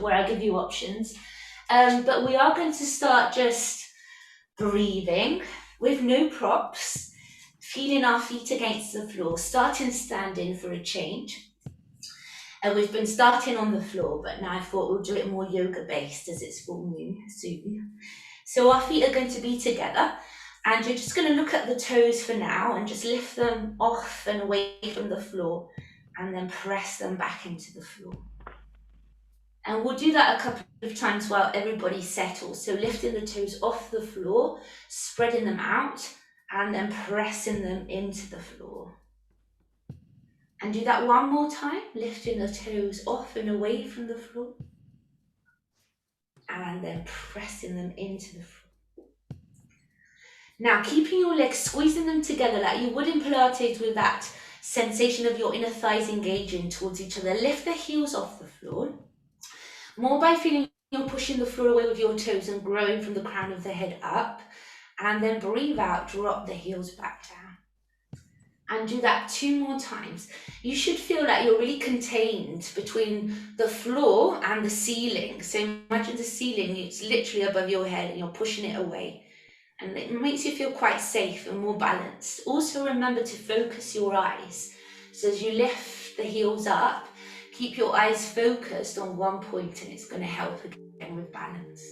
where I give you options. But we are going to start just breathing with no props, feeling our feet against the floor, starting standing for a change. And we've been starting on the floor, but now I thought we'll do it more yoga based as it's full moon soon. So our feet are going to be together, and you're just going to look at the toes for now and just lift them off and away from the floor, and then press them back into the floor. And we'll do that a couple of times while everybody settles. So lifting the toes off the floor, spreading them out, and then pressing them into the floor. And do that one more time, lifting the toes off and away from the floor, and then pressing them into the floor. Now, keeping your legs, squeezing them together like you would in Pilates, with that sensation of your inner thighs engaging towards each other. Lift the heels off the floor, more by feeling you're pushing the floor away with your toes and growing from the crown of the head up. And then breathe out, drop the heels back down. And do that 2 more times. You should feel like you're really contained between the floor and the ceiling. So imagine the ceiling, it's literally above your head and you're pushing it away. And it makes you feel quite safe and more balanced. Also remember to focus your eyes. So as you lift the heels up, keep your eyes focused on one point, and it's going to help again with balance.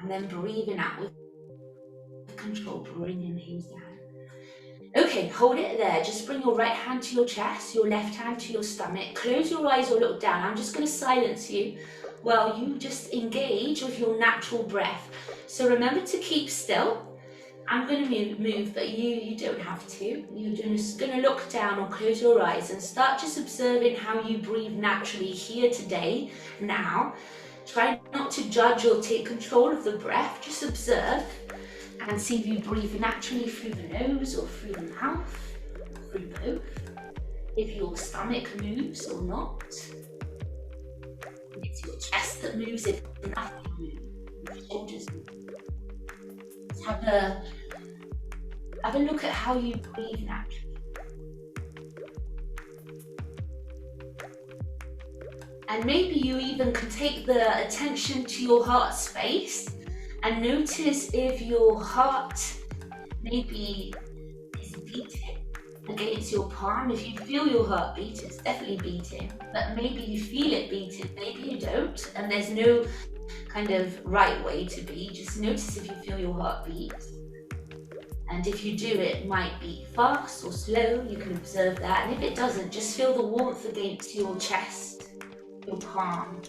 And then breathing out with control, bringing the heels down. Okay, hold it there. Just bring your right hand to your chest, your left hand to your stomach. Close your eyes or look down. I'm just going to silence you while you just engage with your natural breath. So remember to keep still. I'm going to move, but you don't have to. You're just going to look down or close your eyes and start just observing how you breathe naturally here today, now. Try not to judge or take control of the breath. Just observe and see if you breathe naturally through the nose or through the mouth, through both. If your stomach moves or not. It's your chest that moves, if nothing moves, your shoulders move. Have a look at how you breathe naturally. And maybe you even can take the attention to your heart space and notice if your heart maybe is beating against your palm. If you feel your heart beat, it's definitely beating, but maybe you feel it beating, maybe you don't, and there's no kind of right way to be. Just notice if you feel your heart beat. And if you do, it might beat fast or slow. You can observe that. And if it doesn't, just feel the warmth against your chest, your palm.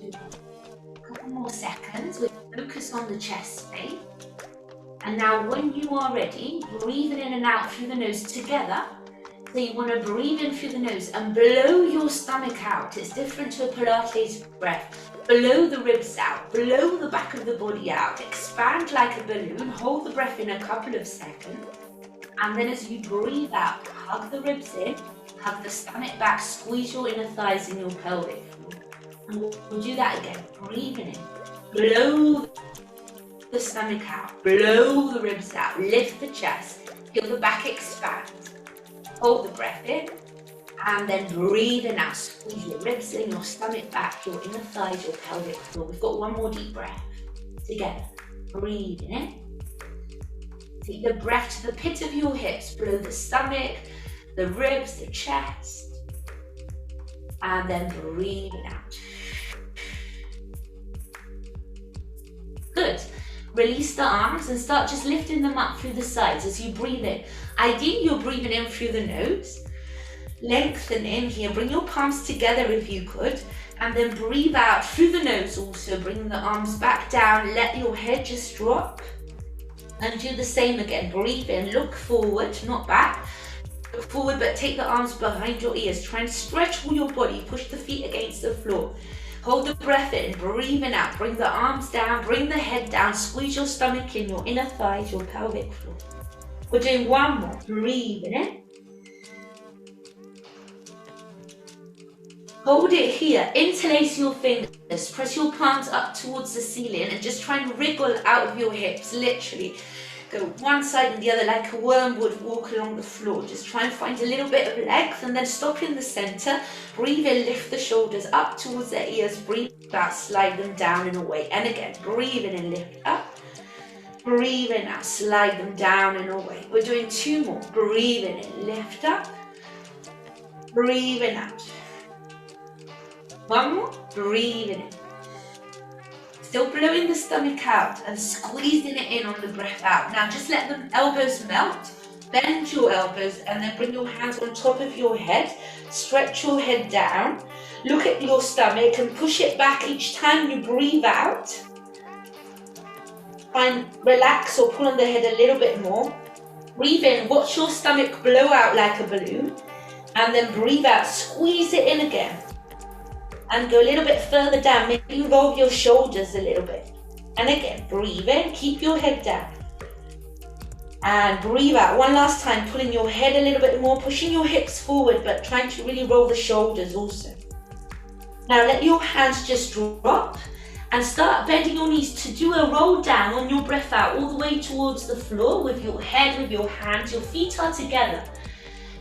A couple more seconds with focus on the chest space. And now when you are ready, breathing in and out through the nose together. So you want to breathe in through the nose and blow your stomach out. It's different to a Pilates breath. Blow the ribs out, blow the back of the body out, expand like a balloon, hold the breath in a couple of seconds. And then as you breathe out, hug the ribs in, hug the stomach back, squeeze your inner thighs in your pelvic floor. And we'll do that again, breathing in, blow the stomach out, blow the ribs out, lift the chest, feel the back expand. Hold the breath in, and then breathing out. Squeeze your ribs in, your stomach back, your inner thighs, your pelvic floor. We've got one more deep breath. Together. Breathing in. Take the breath to the pit of your hips. Below the stomach, the ribs, the chest. And then breathing out. Good. Release the arms and start just lifting them up through the sides as you breathe in. Ideally, you're breathing in through the nose. Lengthen in here. Bring your palms together if you could. And then breathe out through the nose also. Bring the arms back down. Let your head just drop. And do the same again. Breathe in. Look forward, not back. Look forward, but take the arms behind your ears. Try and stretch all your body. Push the feet against the floor. Hold the breath in, breathing out, bring the arms down, bring the head down, squeeze your stomach in, your inner thighs, your pelvic floor. We're doing one more, breathing in. Hold it here, interlace your fingers, press your palms up towards the ceiling and just try and wriggle out of your hips, literally. Go one side and the other like a worm would walk along the floor. Just try and find a little bit of length and then stop in the center. Breathe in, lift the shoulders up towards their ears. Breathe out, slide them down and away. And again, breathe in and lift up. Breathe in out, slide them down and away. We're doing 2 more. Breathe in and lift up. Breathe in out. 1 more. Breathe in. Still blowing the stomach out and squeezing it in on the breath out. Now just let the elbows melt. Bend your elbows and then bring your hands on top of your head. Stretch your head down. Look at your stomach and push it back each time you breathe out. Try and relax or pull on the head a little bit more. Breathe in, watch your stomach blow out like a balloon. And then breathe out, squeeze it in again. And go a little bit further down, maybe involve your shoulders a little bit. And again, breathe in, keep your head down. And breathe out, one last time, pulling your head a little bit more, pushing your hips forward, but trying to really roll the shoulders also. Now let your hands just drop and start bending your knees to do a roll down on your breath out, all the way towards the floor with your head, with your hands, your feet are together.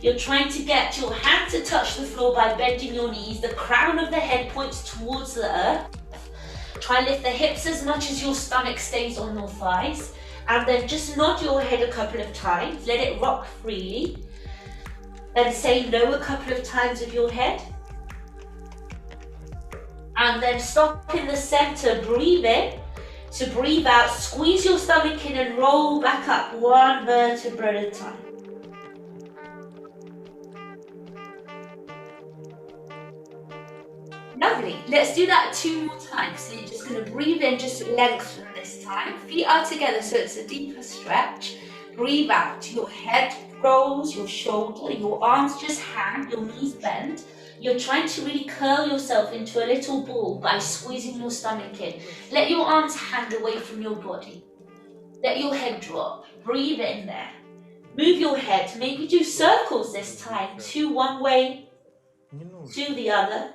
You're trying to get your hand to touch the floor by bending your knees. The crown of the head points towards the earth. Try and lift the hips as much as your stomach stays on your thighs. And then just nod your head a couple of times. Let it rock freely. Then say no a couple of times with your head. And then stop in the center. Breathe in. To breathe out, squeeze your stomach in and roll back up 1 vertebra at a time. Lovely. Let's do that 2 more times. So you're just going to breathe in, just lengthen this time. Feet are together, so it's a deeper stretch. Breathe out. Your head rolls, your shoulder, your arms just hang, your knees bend. You're trying to really curl yourself into a little ball by squeezing your stomach in. Let your arms hang away from your body. Let your head drop. Breathe in there. Move your head. Maybe do circles this time. 2 one way, 2 the other.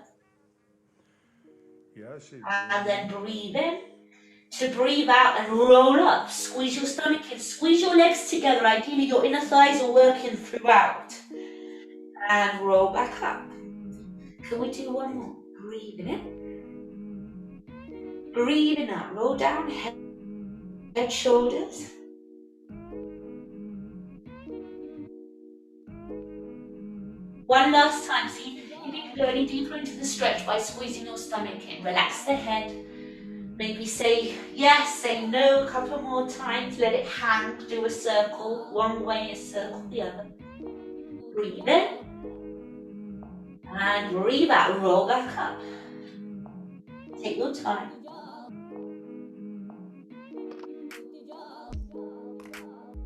And then breathe in. To breathe out and roll up. Squeeze your stomach in. Squeeze your legs together. Ideally, your inner thighs are working throughout. And roll back up. Can we do 1 more? Breathing in. Breathing out. Roll down. Head, shoulders. One last time. See if you can go any deeper into the stretch by squeezing your stomach in. Relax the head. Maybe say yes, say no a couple more times. Let it hang. Do a circle. 1 way, a circle the other. Breathe in. And breathe out. Roll back up. Take your time.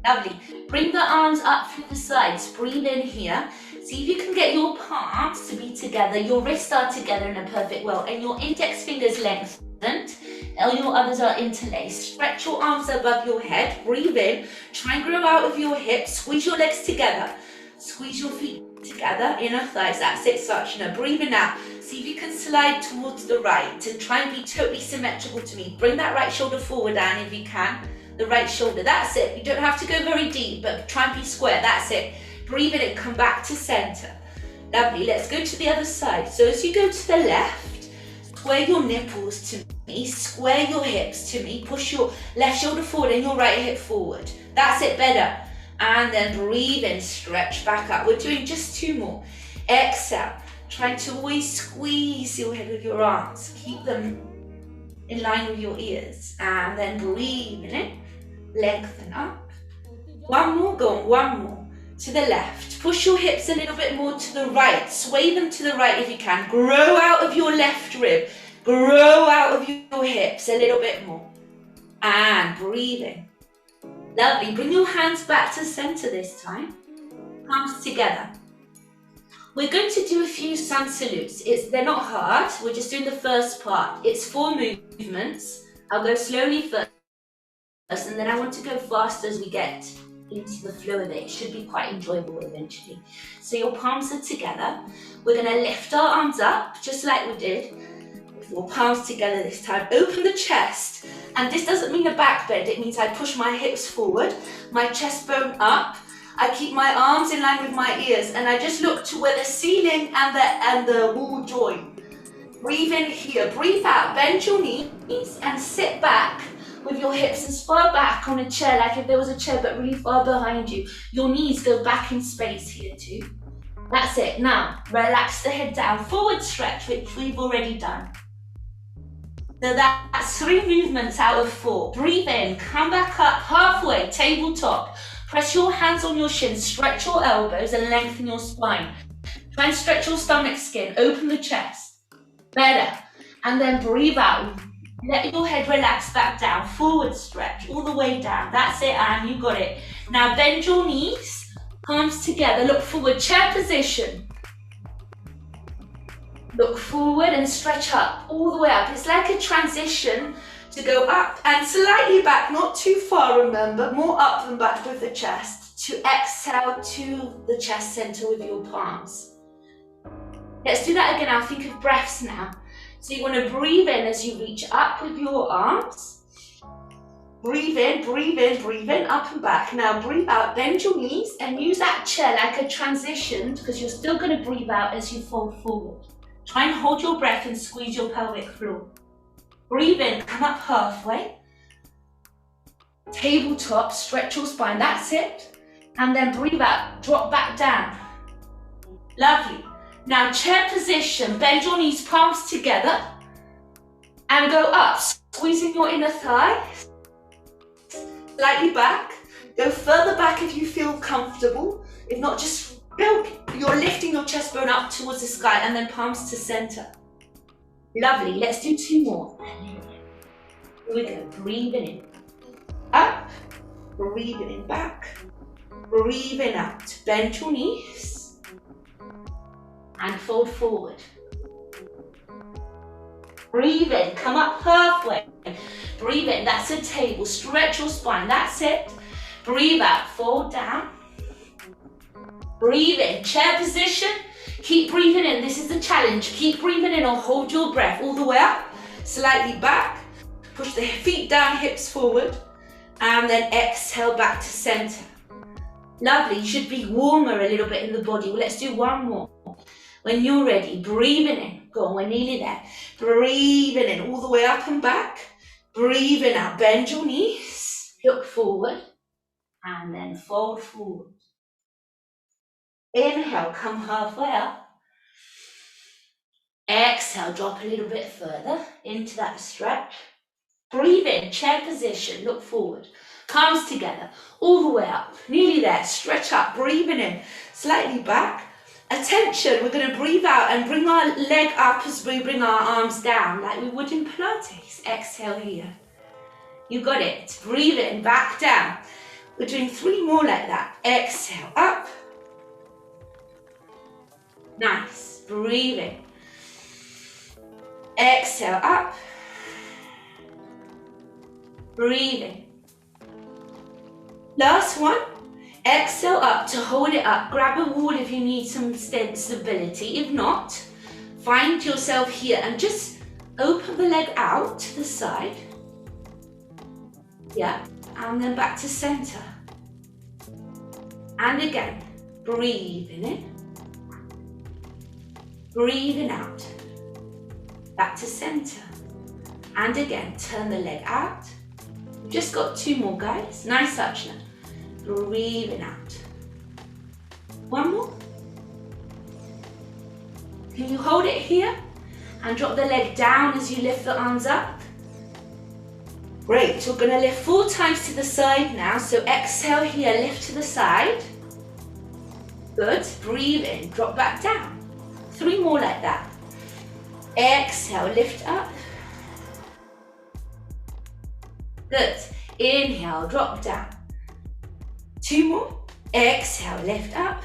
Lovely. Bring the arms up through the sides. Breathe in here. See if you can get your palms to be together. Your wrists are together in a perfect well. And your index fingers lengthened. And your others are interlaced. Stretch your arms above your head. Breathe in. Try and grow out of your hips. Squeeze your legs together. Squeeze your feet together. Inner thighs. That's it, Sachana. Breathe in out. See if you can slide towards the right. And try and be totally symmetrical to me. Bring that right shoulder forward, Anne, if you can. The right shoulder. That's it. You don't have to go very deep, but try and be square. That's it. Breathe in and come back to center. Lovely. Let's go to the other side. So as you go to the left, square your nipples to me. Square your hips to me. Push your left shoulder forward and your right hip forward. That's it. Better. And then breathe in. Stretch back up. We're doing just 2 more. Exhale. Trying to always squeeze your head with your arms. Keep them in line with your ears. And then breathe in it. Lengthen up. 1 more. Go on. 1 more. To the left. Push your hips a little bit more to the right. Sway them to the right if you can. Grow out of your left rib. Grow out of your hips a little bit more. And breathe in. Lovely. Bring your hands back to center this time. Palms together. We're going to do a few sun salutes. They're not hard. We're just doing the first part. It's 4 movements. I'll go slowly first, and then I want to go fast as we get into the flow of it. It should be quite enjoyable eventually. So your palms are together. We're going to lift our arms up, just like we did. floor, palms together this time. Open the chest, and this doesn't mean a back bend, it means I push my hips forward, my chest bone up, I keep my arms in line with my ears, and I just look to where the ceiling and the wall join. Breathe in here, breathe out, bend your knees and sit back with your hips as far back on a chair, like if there was a chair but really far behind you. Your knees go back in space here too. That's it. Now, relax the head down, forward stretch, which we've already done. So that's 3 movements out of 4. Breathe in, come back up halfway, tabletop. Press your hands on your shins, stretch your elbows and lengthen your spine. Try and stretch your stomach skin, open the chest. Better. And then breathe out. Let your head relax back down, forward stretch, all the way down. That's it, Anne, you got it. Now bend your knees. Palms together, look forward, chair position. Look forward and stretch up, all the way up. It's like a transition to go up and slightly back, not too far, remember, more up than back with the chest. To exhale to the chest center with your palms. Let's do that again. I'll think of breaths now. So you want to breathe in as you reach up with your arms. Breathe in, breathe in, breathe in, up and back. Now breathe out, bend your knees and use that chair like a transition, because you're still going to breathe out as you fold forward. Try and hold your breath and squeeze your pelvic floor. Breathe in, come up halfway. Tabletop, stretch your spine, that's it. And then breathe out, drop back down. Lovely. Now chair position, bend your knees, palms together. And go up, squeezing your inner thighs. Slightly back, go further back if you feel comfortable. If not, just build, you're lifting your chest bone up towards the sky and then palms to center. Lovely, let's do 2 more. Here we go, breathing in, up, breathing in back, breathing out. Bend your knees and fold forward. Breathe in, come up halfway. Breathe in, that's a table. Stretch your spine, that's it. Breathe out, fold down. Breathe in, chair position. Keep breathing in, this is the challenge. Keep breathing in or hold your breath all the way up. Slightly back, push the feet down, hips forward. And then exhale back to center. Lovely, you should be warmer a little bit in the body. Well, let's do 1 more. When you're ready, breathing in. Go on, we're nearly there. Breathing in all the way up and back. Breathing out, bend your knees, look forward, and then fold forward. Inhale, come halfway up. Exhale, drop a little bit further into that stretch. Breathe in, chair position, look forward. Palms together, all the way up, nearly there. Stretch up, breathing in, slightly back. Attention, we're going to breathe out and bring our leg up as we bring our arms down, like we would in Pilates. Exhale here. You got it. Breathe in, back down. We're doing 3 more like that. Exhale, up. Nice. Breathe in. Exhale, up. Breathe in. Last one. Exhale up to hold it up. Grab a wall if you need some stability. If not, find yourself here and just open the leg out to the side. Yeah, and then back to center. And again, breathing in. Breathing out. Back to center. And again, turn the leg out. We've just got 2 more, guys. Nice Archana. Breathing out. 1 more. Can you hold it here and drop the leg down as you lift the arms up? Great, we're going to lift 4 times to the side now. So exhale here, lift to the side. Good, breathe in, drop back down. 3 more like that. Exhale, lift up. Good, inhale, drop down. 2 more. Exhale, lift up.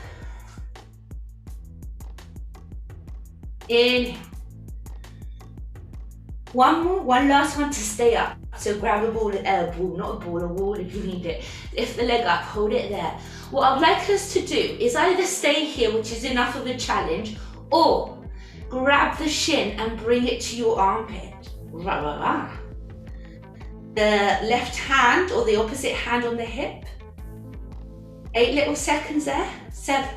Inhale. 1 more, 1 last one to stay up. So grab a ball, not a ball, a wall if you need it. Lift the leg up, hold it there. What I'd like us to do is either stay here, which is enough of a challenge, or Grab the shin and bring it to your armpit. Rah, rah, rah. The left hand or the opposite hand on the hip. 8 little seconds there. 7,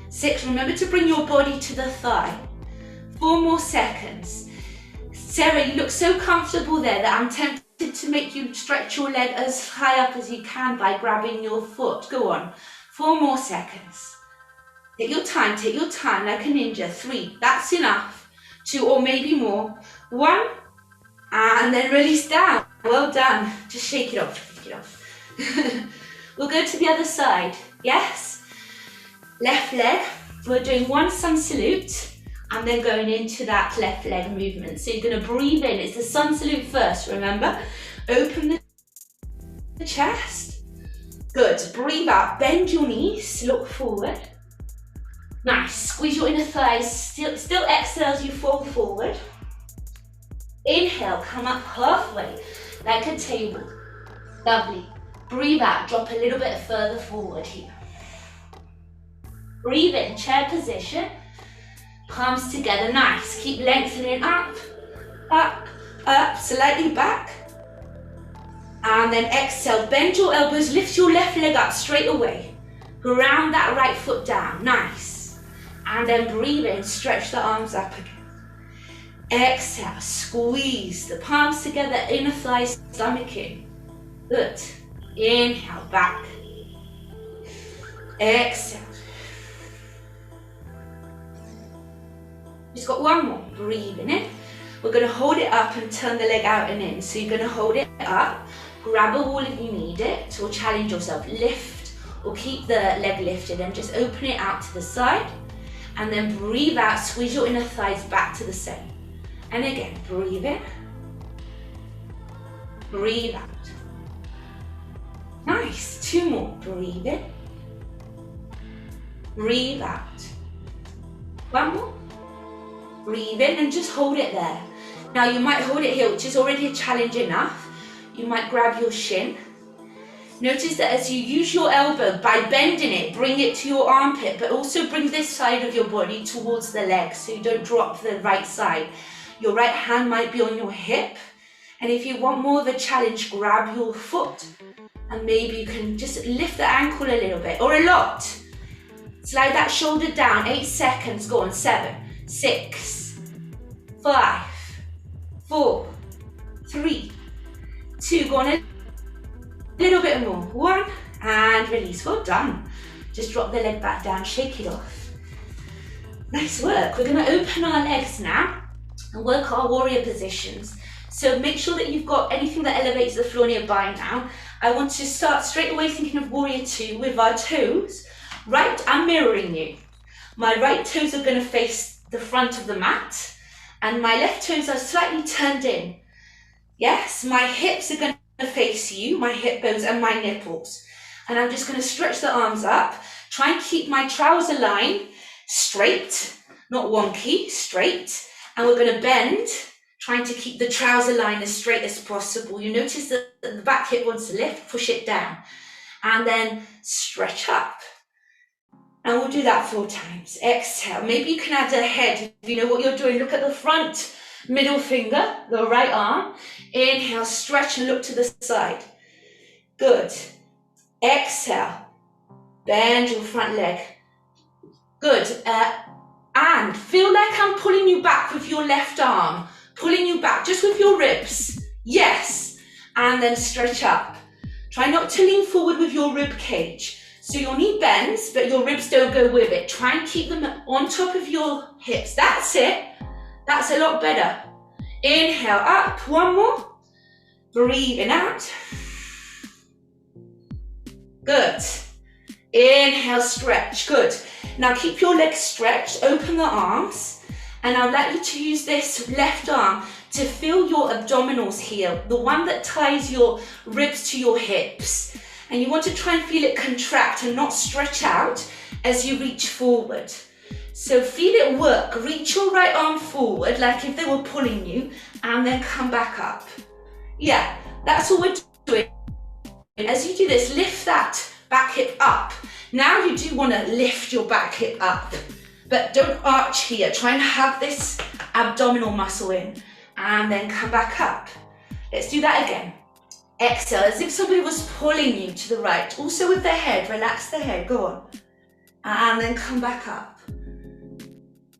6, remember to bring your body to the thigh. 4 more seconds. Sarah, you look so comfortable there that I'm tempted to make you stretch your leg as high up as you can by grabbing your foot. Go on. 4 more seconds. Take your time like a ninja. 3, that's enough. 2 or maybe more. 1, and then release down. Well done. Just shake it off, shake it off. We'll go to the other side. Yes? Left leg. We're doing 1 sun salute and then going into that left leg movement. So you're going to breathe in. It's the sun salute first, remember? Open the chest. Good. Breathe out. Bend your knees. Look forward. Nice. Squeeze your inner thighs. Still exhale as you fall forward. Inhale. Come up halfway like a table. Lovely. Breathe out. Drop a little bit further forward here. Breathe in. Chair position. Palms together. Nice. Keep lengthening up, up, up. Slightly back. And then exhale. Bend your elbows. Lift your left leg up straight away. Ground that right foot down. Nice. And then breathe in, stretch the arms up again. Exhale, squeeze the palms together, inner thighs, stomach in. Good. Inhale, back. Exhale. Just got 1 more. Breathing in. We're going to hold it up and turn the leg out and in. So you're going to hold it up, grab a wall if you need it, or challenge yourself. Lift or keep the leg lifted and just open it out to the side. And then breathe out, squeeze your inner thighs back to the center. And again, breathe in. Breathe out. Nice. 2 more. Breathe in. Breathe out. 1 more. Breathe in and just hold it there. Now you might hold it here, which is already a challenge enough. You might grab your shin. Notice that as you use your elbow, by bending it, bring it to your armpit, but also bring this side of your body towards the leg so you don't drop the right side. Your right hand might be on your hip. And if you want more of a challenge, grab your foot. And maybe you can just lift the ankle a little bit, or a lot. Slide that shoulder down, 8 seconds, go on, 7, 6, 5, 4, 3, 2, go on, a little bit more, 1, and release, well done. Just drop the leg back down, shake it off. Nice work. We're going to open our legs now and work our warrior positions. So make sure that you've got anything that elevates the floor nearby now. I want to start straight away thinking of warrior 2 with our toes. Right, I'm mirroring you. My right toes are going to face the front of the mat and my left toes are slightly turned in. Yes, my hips are going to face you, my hip bones and my nipples. And I'm just going to stretch the arms up. Try and keep my trouser line straight, not wonky, straight. And we're going to bend, trying to keep the trouser line as straight as possible. You notice that the back hip wants to lift, push it down. And then stretch up. And we'll do that 4 times. Exhale. Maybe you can add a head. If you know what you're doing, look at the front middle finger, the right arm. Inhale, stretch and look to the side. Good. Exhale. Bend your front leg. Good. And feel like I'm pulling you back with your left arm. Pulling you back, just with your ribs. Yes. And then stretch up. Try not to lean forward with your rib cage. So your knee bends, but your ribs don't go with it. Try and keep them on top of your hips. That's it. That's a lot better. Inhale up, 1 more. Breathing out. Good. Inhale, stretch, good. Now keep your legs stretched, open the arms. And I'd like you to use this left arm to feel your abdominals here, the one that ties your ribs to your hips. And you want to try and feel it contract and not stretch out as you reach forward. So feel it work. Reach your right arm forward like if they were pulling you and then come back up. Yeah, that's all we're doing. As you do this, lift that back hip up. Now you do want to lift your back hip up. but don't arch here. Try and have this abdominal muscle in, and then come back up. Let's do that again. Exhale, as if somebody was pulling you to the right. Also with the head, relax the head, go on. And then come back up.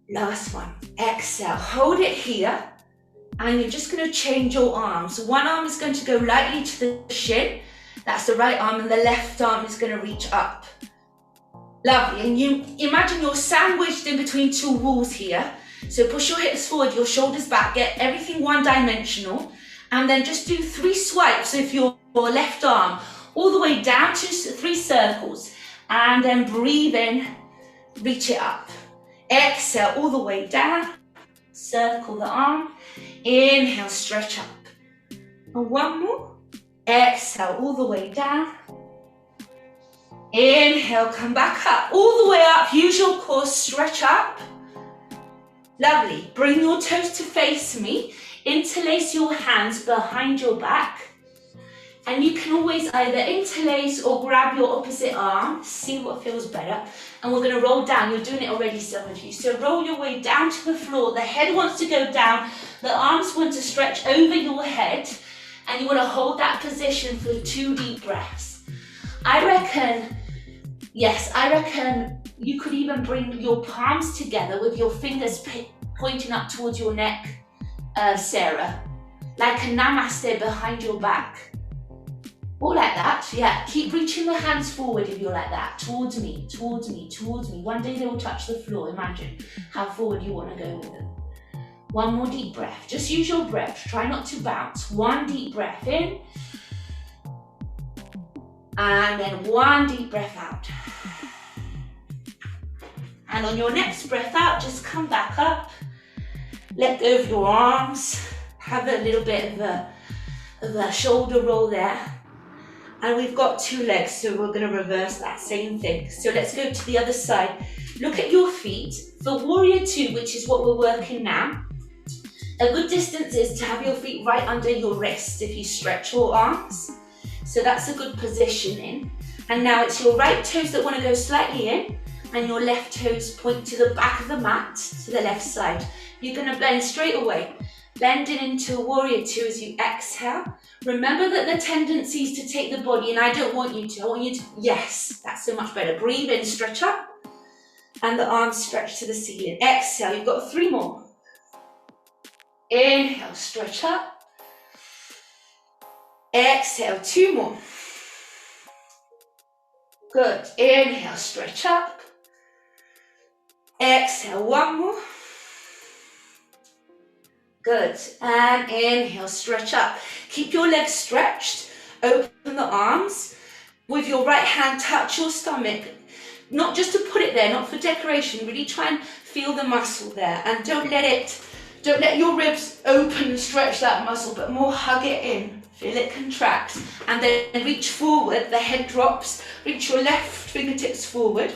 Last one. Exhale, hold it here. And you're just going to change your arms. One arm is going to go lightly to the shin. That's the right arm, and the left arm is going to reach up. Lovely. And you imagine you're sandwiched in between two walls here. So push your hips forward, your shoulders back, get everything one-dimensional. And then just do 3 swipes with your left arm all the way down to 3 circles. And then breathe in, reach it up. Exhale all the way down, circle the arm. Inhale, stretch up. And one more. Exhale all the way down. Inhale, come back up, all the way up. Use your core, stretch up. Lovely. Bring your toes to face me. Interlace your hands behind your back. And you can always either interlace or grab your opposite arm. See what feels better. And we're going to roll down. You're doing it already, some of you. So roll your way down to the floor. The head wants to go down. The arms want to stretch over your head. And you want to hold that position for 2 deep breaths. I reckon you could even bring your palms together with your fingers pointing up towards your neck, Sarah. Like a namaste behind your back. Or like that, yeah. Keep reaching the hands forward if you're like that. Towards me, towards me, towards me. One day they will touch the floor. Imagine how forward you want to go with them. One more deep breath. Just use your breath. Try not to bounce. 1 deep breath in. And then 1 deep breath out. And on your next breath out, just come back up. Let go of your arms. Have a little bit of a shoulder roll there. And we've got 2 legs, so we're going to reverse that same thing. So let's go to the other side. Look at your feet. For Warrior 2, which is what we're working now, a good distance is to have your feet right under your wrists if you stretch your arms. So that's a good positioning. And now it's your right toes that want to go slightly in, and your left toes point to the back of the mat, to the left side. You're going to bend straight away. Bending into Warrior 2 as you exhale. Remember that the tendency is to take the body, and I don't want you to. I want you to, yes, that's so much better. Breathe in, stretch up, and the arms stretch to the ceiling. Exhale, you've got 3 more. Inhale, stretch up. Exhale, 2 more. Good. Inhale, stretch up. Exhale, 1 more. Good. And inhale, stretch up. Keep your legs stretched. Open the arms. With your right hand, touch your stomach. Not just to put it there, not for decoration. Really try and feel the muscle there. And don't let your ribs open and stretch that muscle, but more hug it in. Feel it contract. And then reach forward. The head drops. Reach your left fingertips forward.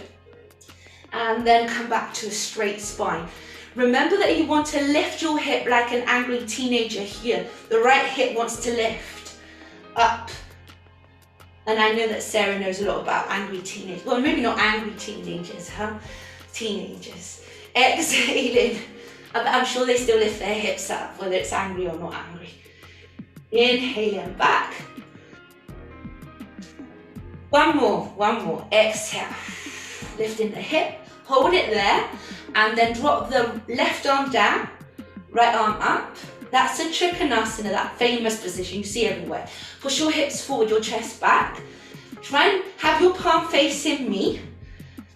And then come back to a straight spine. Remember that you want to lift your hip like an angry teenager here. The right hip wants to lift up. And I know that Sarah knows a lot about angry teenagers. Well, maybe not angry teenagers, huh? Teenagers. Exhaling. I'm sure they still lift their hips up, whether it's angry or not angry. Inhaling back. 1 more. Exhale. Lifting the hip. Hold it there, and then drop the left arm down, right arm up. That's a Trikonasana, that famous position you see everywhere. Push your hips forward, your chest back. Try and have your palm facing me.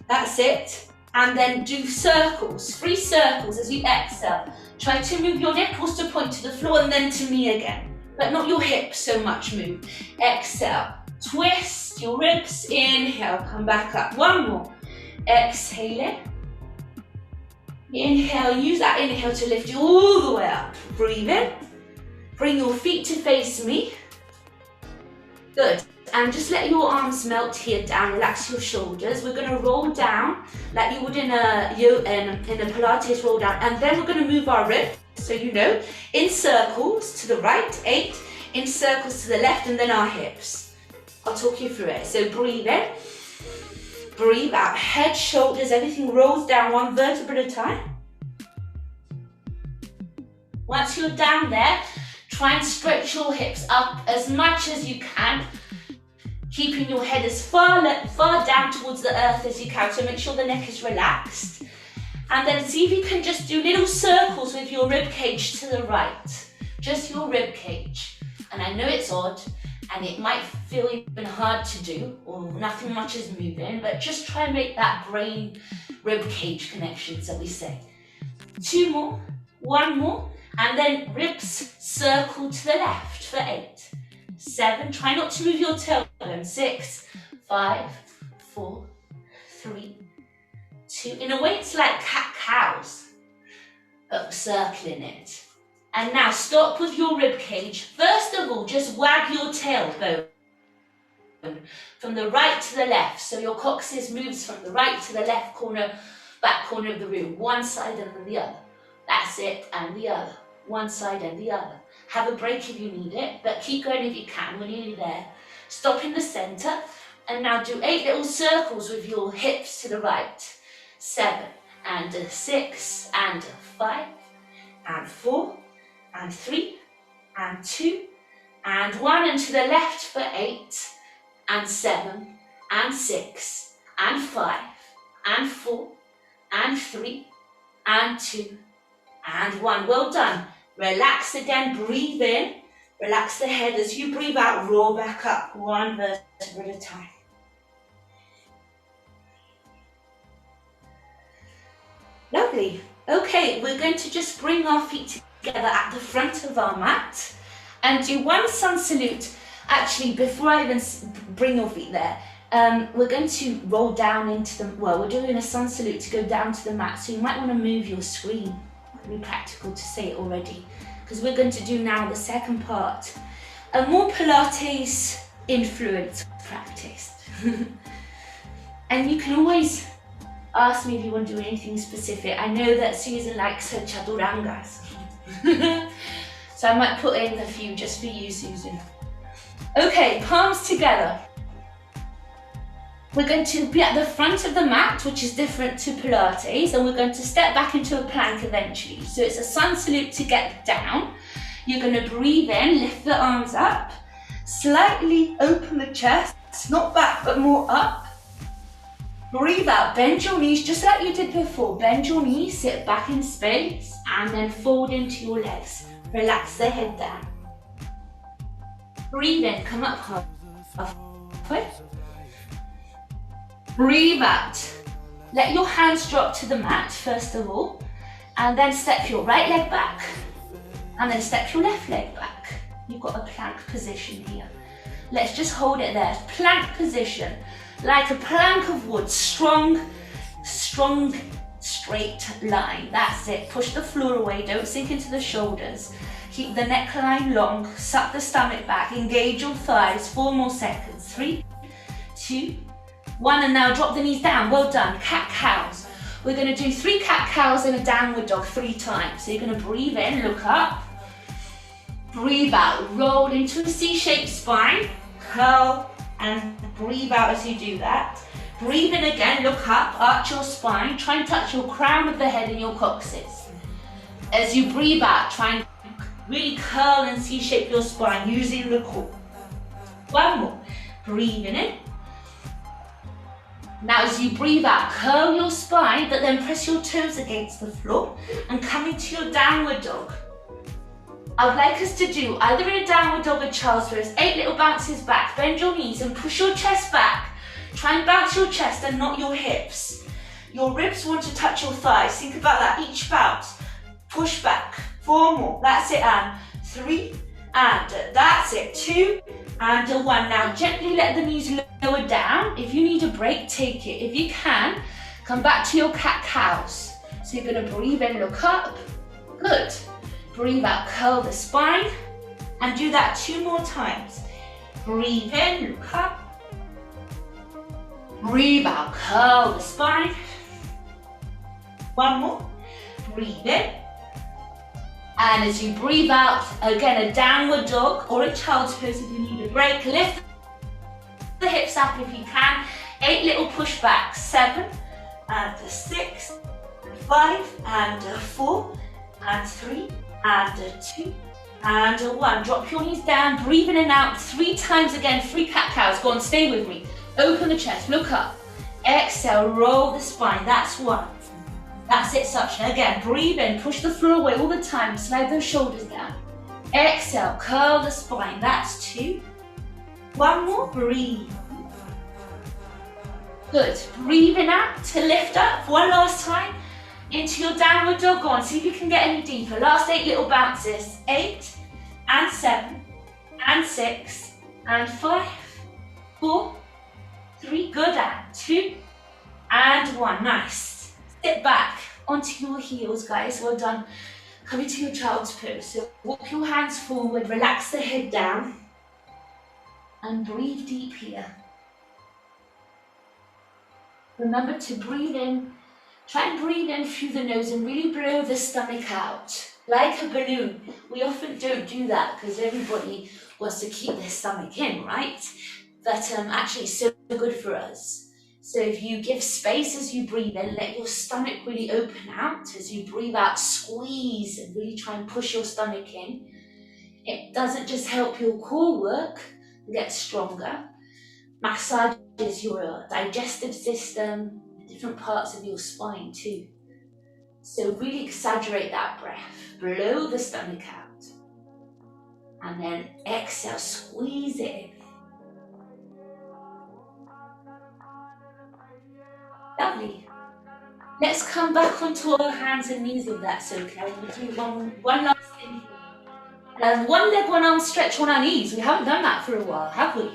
That's it. And then do circles, 3 circles as you exhale. Try to move your nipples to point to the floor and then to me again. But not your hips so much move. Exhale, twist your ribs. Inhale, come back up. 1 more. Exhale it. Inhale, use that inhale to lift you all the way up. Breathe in. Bring your feet to face me. Good. And just let your arms melt here down. Relax your shoulders. We're going to roll down like you would in a Pilates roll down. And then we're going to move our ribs, so you know, in circles to the right, 8. In circles to the left, and then our hips. I'll talk you through it. So breathe in. Breathe out, head, shoulders, everything rolls down one vertebra at a time. Once you're down there, try and stretch your hips up as much as you can, keeping your head as far down towards the earth as you can, so make sure the neck is relaxed. And then see if you can just do little circles with your rib cage to the right, just your rib cage. And I know it's odd, and it might feel even hard to do, or nothing much is moving, but just try and make that brain rib cage connections that we say. 2 more, 1 more, and then ribs circle to the left for 8, 7, try not to move your tailbone, 6, 5, 4, 3, 2, in a way it's like cat-cows, but circling it. And now stop with your rib cage. First of all, just wag your tailbone from the right to the left. So your coccyx moves from the right to the left corner, back corner of the room. One side and then the other. That's it, and the other. One side and the other. Have a break if you need it, but keep going if you can. We're nearly there. Stop in the center. And now do 8 little circles with your hips to the right. 7, and 6, and 5, and 4, and 3, and 2, and 1, and to the left for 8, and 7, and 6, and 5, and 4, and 3, and 2, and 1. Well done. Relax again, breathe in, relax the head. As you breathe out, roll back up, 1 vertebra at a time. Lovely. Okay, we're going to just bring our feet together at the front of our mat and do 1 sun salute. Actually, before I even bring your feet there, we're going to roll down into the, well, we're doing a sun salute to go down to the mat, so you might want to move your screen. It would be practical to say it already, because we're going to do now the second part, a more Pilates influence practice. And you can always ask me if you want to do anything specific. I know that Susan likes her chaturangas. So I might put in a few just for you, Susan. Okay, palms together. We're going to be at the front of the mat, which is different to Pilates, and we're going to step back into a plank eventually. So it's a sun salute to get down. You're going to breathe in, lift the arms up, slightly open the chest, not back but more up. Breathe out, bend your knees just like you did before. Bend your knees, sit back in space, and then fold into your legs. Relax the head down. Breathe in, come up halfway. Breathe out. Let your hands drop to the mat first of all, and then step your right leg back, and then step your left leg back. You've got a plank position here. Let's just hold it there. Plank position, like a plank of wood, strong, straight line. That's it. Push the floor away, don't sink into the shoulders. Keep the neckline long, suck the stomach back, engage your thighs. 4 more seconds. 3, 2, 1, and now drop the knees down. Well done. Cat-cows. We're going to do 3 cat-cows in a downward dog 3 times. So you're going to breathe in, look up. Breathe out, roll into a C-shaped spine. Curl and breathe out as you do that. Breathe in again, look up, arch your spine. Try and touch your crown of the head and your coccyx. As you breathe out, try and really curl and C-shape your spine using the core. 1 more. Breathing in. Now as you breathe out, curl your spine, but then press your toes against the floor and come into your downward dog. I would like us to do either in a downward dog or child's pose, 8 little bounces back. Bend your knees and push your chest back. Try and bounce your chest and not your hips. Your ribs want to touch your thighs. Think about that each bounce. Push back. 4 more. That's it, and 3, and that's it. 2, and 1. Now gently let the knees lower down. If you need a break, take it. If you can, come back to your cat-cows. So you're going to breathe in, look up. Good. Breathe out, curl the spine, and do that 2 more times. Breathe in, look up. Breathe out, curl the spine. 1 more. Breathe in. And as you breathe out, again, a downward dog or a child's pose if you need a break. Lift the hips up if you can. 8 little pushbacks. 7 and 6 and 5 and 4 and 3 and 2 and 1. Drop your knees down, breathe in and out 3 times again. 3 cat-cows. Go on, stay with me. Open the chest, look up. Exhale, roll the spine. That's 1. That's it, suction. Again, breathe in, push the floor away all the time. Slide those shoulders down. Exhale, curl the spine. That's 2. 1 more, breathe. Good. Breathing out to lift up. 1 last time. Into your downward dog. Go on, see if you can get any deeper. Last 8 little bounces. 8 and 7 and 6 and 5, 4, 3. Good. And 2 and 1. Nice. Sit back onto your heels, guys. Well done. Come into your child's pose. So walk your hands forward, relax the head down, and breathe deep here. Remember to breathe in. Try and breathe in through the nose and really blow the stomach out, like a balloon. We often don't do that because everybody wants to keep their stomach in, right? But actually it's so good for us. So if you give space as you breathe in, let your stomach really open out. As you breathe out, squeeze and really try and push your stomach in. It doesn't just help your core work get stronger, massages your digestive system, different parts of your spine too. So really exaggerate that breath. Blow the stomach out. And then exhale, squeeze it in. Lovely. Let's come back onto our hands and knees if that's okay. We'll do one last thing. 1 leg, 1 arm stretch on our knees. We haven't done that for a while, have we?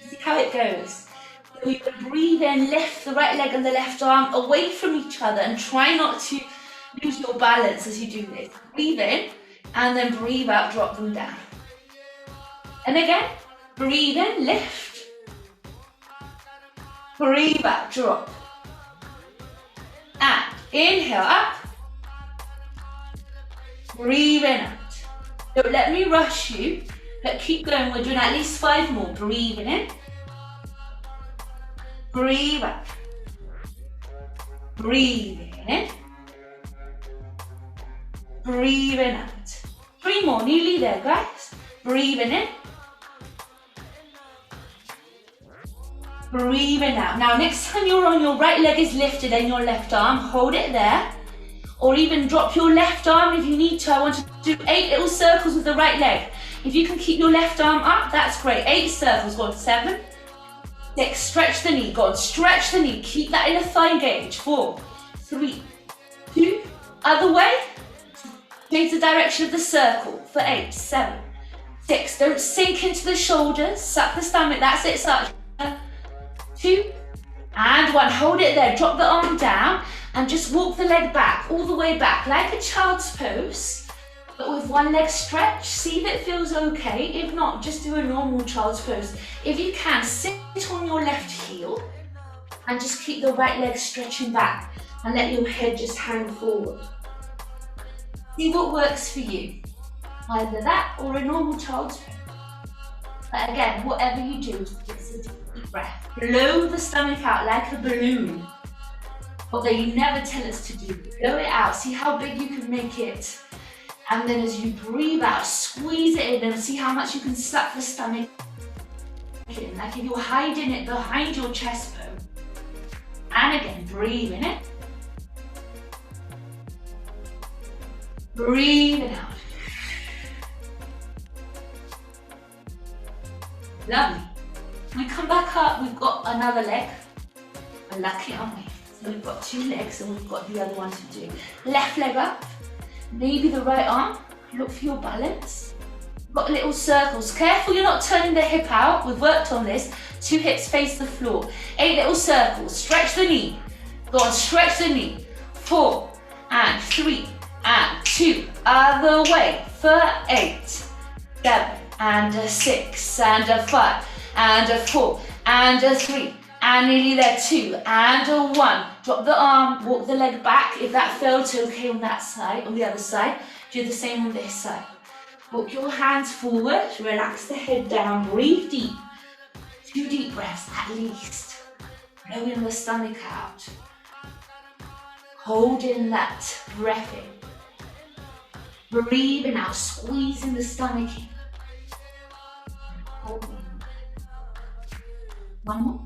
See how it goes. So we will breathe in, lift the right leg and the left arm away from each other and try not to lose your balance as you do this. Breathe in and then breathe out, drop them down. And again, breathe in, lift. Breathe out, drop. And inhale, up. Breathe in, out. Don't let me rush you, but keep going. We're doing at least 5 more. Breathing in. Breathe out. Breathing in. Breathing out. 3 more, nearly there, guys. Breathing in. Breathing out. Now, next time you're on, your right leg is lifted and your left arm, hold it there. Or even drop your left arm if you need to. I want to do 8 little circles with the right leg. If you can keep your left arm up, that's great. 8 circles. Go on, 7, 6, stretch the knee. Go on, stretch the knee. Keep that inner thigh engaged. 4, 3, 2, other way. Change the direction of the circle for 8, 7, 6. Don't sink into the shoulders. Suck the stomach. That's it. Start. 2 and 1. Hold it there. Drop the arm down and just walk the leg back, all the way back, like a child's pose, but with 1 leg stretch. See if it feels okay. If not, just do a normal child's pose. If you can, sit on your left heel and just keep the right leg stretching back and let your head just hang forward. See what works for you. Either that or a normal child's pose. But again, whatever you do, it's a deep breath. Blow the stomach out like a balloon. Although you never tell us to do. Blow it out. See how big you can make it. And then as you breathe out, squeeze it in and see how much you can suck the stomach in. Like if you're hiding it behind your chest bone. And again, breathe in it. Breathe it out. Lovely. When we come back up, we've got another leg. We're lucky, aren't we? So we've got 2 legs and we've got the other one to do. Left leg up, maybe the right arm. Look for your balance. Got little circles. Careful you're not turning the hip out. We've worked on this. 2 hips face the floor. 8 little circles. Stretch the knee. Go on, stretch the knee. 4 and 3 and 2. Other way for 8, 7 and 6 and 5 and 4 and 3 and nearly there, 2 and 1. Drop the arm, walk the leg back. If that felt okay on that side, on the other side, do the same on this side. Walk your hands forward, relax the head down, breathe deep. 2 deep breaths at least. Blowing the stomach out. Holding that breath in. Breathing out, squeezing the stomach in. Holding. One more.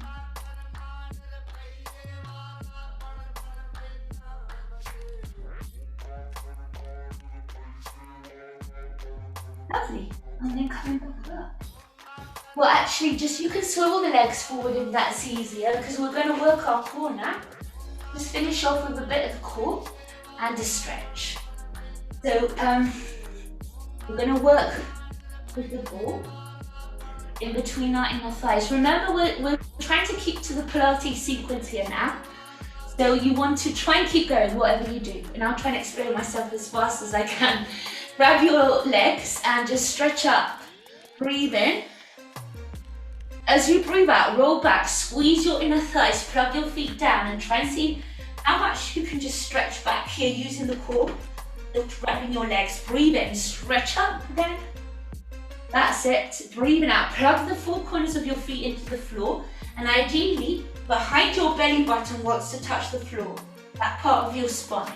Lovely. And then coming back up. Well, actually, just you can swivel the legs forward if that's easier, because we're going to work our core now. Just finish off with a bit of the core and a stretch. So we're going to work with the ball in between our inner thighs. Remember, we're trying to keep to the Pilates sequence here now. So you want to try and keep going, whatever you do. And I'll try and explain myself as fast as I can. Grab your legs and just stretch up. Breathe in. As you breathe out, roll back, squeeze your inner thighs, plug your feet down and try and see how much you can just stretch back here using the core. Wrapping your legs, breathe in, stretch up again. That's it, breathing out, plug the four corners of your feet into the floor and ideally behind your belly button wants to touch the floor, that part of your spine.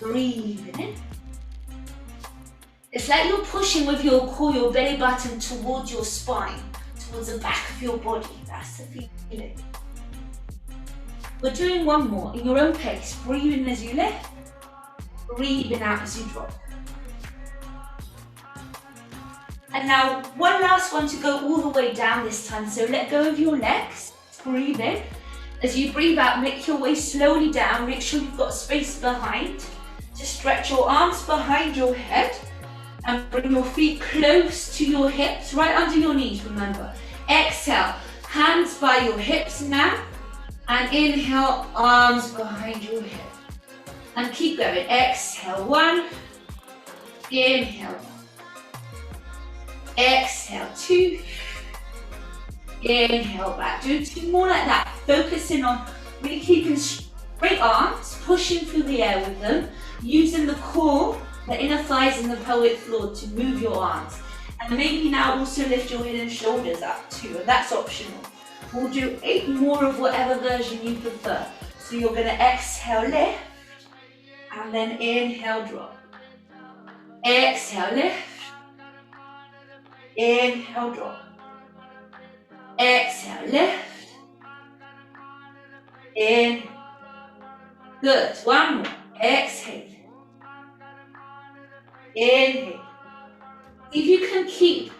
Breathing in. It's like you're pushing with your core, your belly button towards your spine, towards the back of your body. That's the feeling. We're doing one more in your own pace. Breathing as you lift, breathing out as you drop. And now one last one to go all the way down this time. So let go of your legs, breathe in. As you breathe out, make your way slowly down. Make sure you've got space behind. Just stretch your arms behind your head and bring your feet close to your hips, right under your knees, remember. Exhale, hands by your hips now. And inhale, arms behind your head. And keep going. Exhale, 1. Inhale. Exhale, 2. Inhale back. Do 2 more like that. Focusing on really keeping straight arms, pushing through the air with them, using the core, the inner thighs and the pelvic floor to move your arms. And maybe now also lift your head and shoulders up too, and that's optional. We'll do 8 more of whatever version you prefer. So you're going to exhale, lift, and then inhale, drop. Exhale, lift. Inhale, drop. Exhale, lift. Inhale. Good. One more. Exhale. Inhale. If you can keep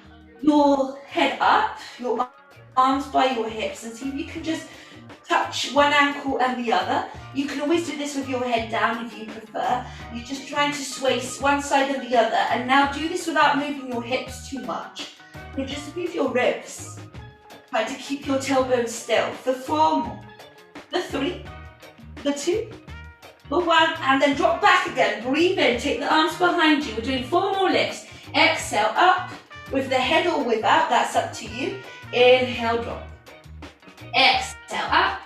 your head up, your arms by your hips, and see if you can just touch one ankle and the other. You can always do this with your head down if you prefer. You're just trying to sway one side or the other. And now do this without moving your hips too much. You just move your ribs. Try to keep your tailbone still. For 4 more. The 3, the 2, the 1, and then drop back again. Breathe in, take the arms behind you. We're doing 4 more lifts. Exhale up with the head or without, that's up to you. Inhale, drop. Exhale up.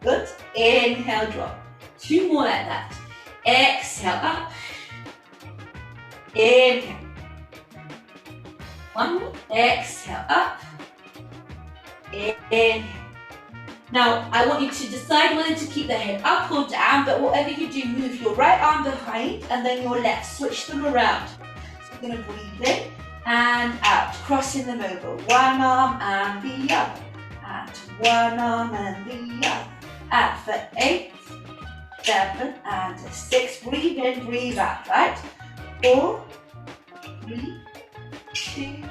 Good. Inhale, drop. 2 more like that. Exhale up. Inhale. 1 more. Exhale up. Inhale. Now, I want you to decide whether to keep the head up or down, but whatever you do, move your right arm behind and then your left. Switch them around. So you're going to breathe in and out, crossing them over. One arm and the other. And one arm and the other. And for 8, 7, and 6. Breathe in, breathe out, right? 4, 3, 2,